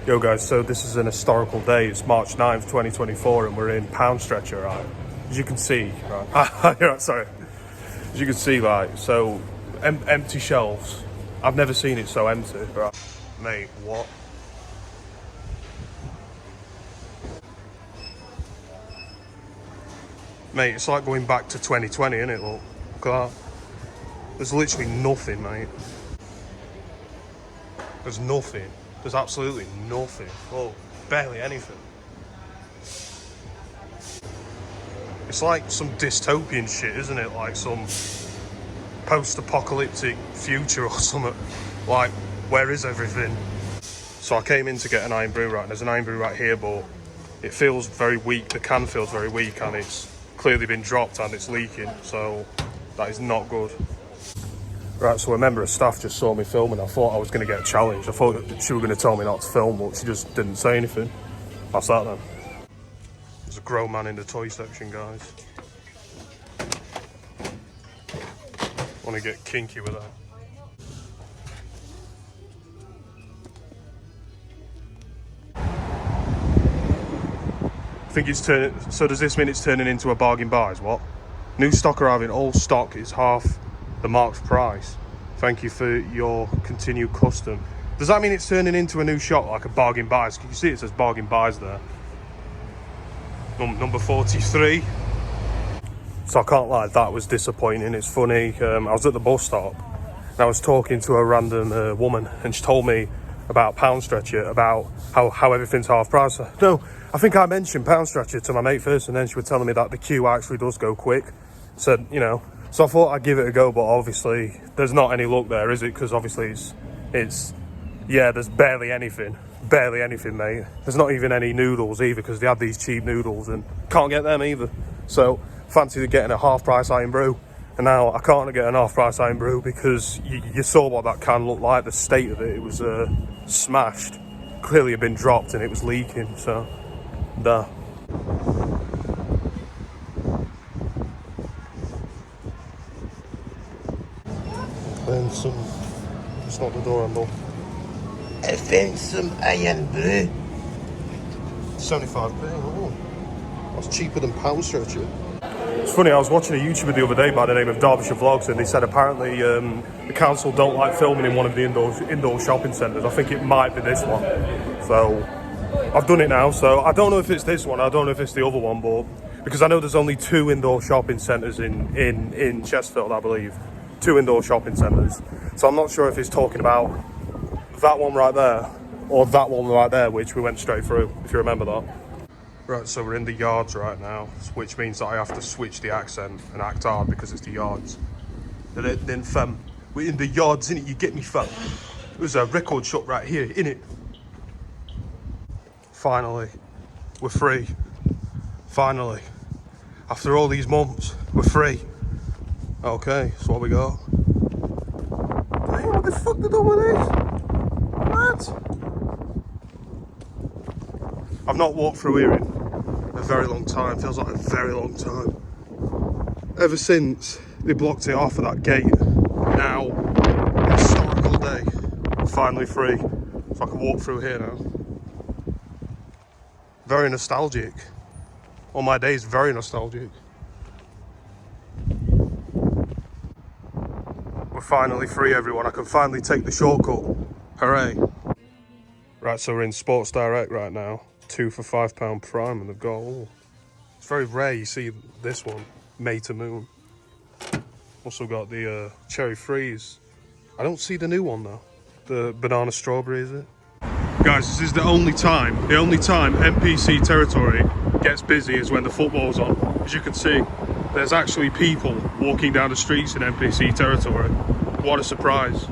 Yo guys, so this is an historical day. It's March 9th, 2024, and we're in Poundstretcher, right? As you can see, right? Yeah, sorry. As you can see, right, so empty shelves. I've never seen it so empty, right? Mate, what? Mate, it's like going back to 2020, isn't it? Look at that. There's literally nothing, mate. There's nothing. There's absolutely nothing. Oh, barely anything. It's like some dystopian shit, isn't it? Like some post-apocalyptic future or something. Like, where is everything? So I came in to get an Irn Bru, right? There's an Irn Bru right here, but it feels very weak. The can feels very weak, and it's clearly been dropped and it's leaking. So that is not good. Right, so a member of staff just saw me filming. I thought I was going to get challenged. I thought she was going to tell me not to film, but she just didn't say anything. That's that then. There's a grown man in the toy section, guys. Want to get kinky with that. I think it's turning. So does this mean it's turning into a bargain buys? What? New stock arriving. All stock is half the marked price. Thank you for your continued custom. Does that mean it's turning into a new shop, like a bargain buys? Can you see it says bargain buys there? Number 43. So I can't lie, that was disappointing. It's funny. I was at the bus stop and I was talking to a random woman, and she told me about Poundstretcher, about how everything's half price. No, I think I mentioned Poundstretcher to my mate first, and then she was telling me that the queue actually does go quick. Said, you know. So I thought I'd give it a go, but obviously there's not any luck there, is it? Because obviously there's barely anything, mate. There's not even any noodles either, because they have these cheap noodles and can't get them either. So fancy getting a half price Irn Bru, and now I can't get an half price Irn Bru because you saw what that can looked like, the state of it. It was smashed, clearly had been dropped, and it was leaking. So, duh. Then some. It's not the door handle. I found some Irn Bru. 75p. Oh, that's cheaper than Poundstretcher. It's funny, I was watching a YouTuber the other day by the name of Derbyshire Vlogs, and they said apparently the council don't like filming in one of the indoor shopping centres. I think it might be this one. So I've done it now. So I don't know if it's this one. I don't know if it's the other one, but because I know there's only 2 indoor shopping centres in Chesterfield, I believe. 2 indoor shopping centres. So I'm not sure if he's talking about that one right there or that one right there, which we went straight through, if you remember that. Right, so we're in the yards right now, which means that I have to switch the accent and act hard because it's the yards. Then fam, we're in the yards, innit? You get me, fam? There's a record shop right here, innit? Finally, we're free. Finally. After all these months, we're free. Okay, so what we got? Hey, what the fuck did all with this? What? I've not walked through here in a very long time. Feels like a very long time. Ever since they blocked it off at that gate. Now, historical day. I'm finally free. So I can walk through here now. Very nostalgic. All my days, very nostalgic. Finally free, everyone. I can finally take the shortcut. Hooray. Right, so we're in Sports Direct right now. 2 for £5 prime, and they've got all. It's very rare you see this one, May to Moon. Also got the Cherry Freeze. I don't see the new one though. The banana strawberry, is it? Guys, this is the only time NPC territory gets busy is when the football's on. As you can see, there's actually people walking down the streets in NPC territory. What a surprise.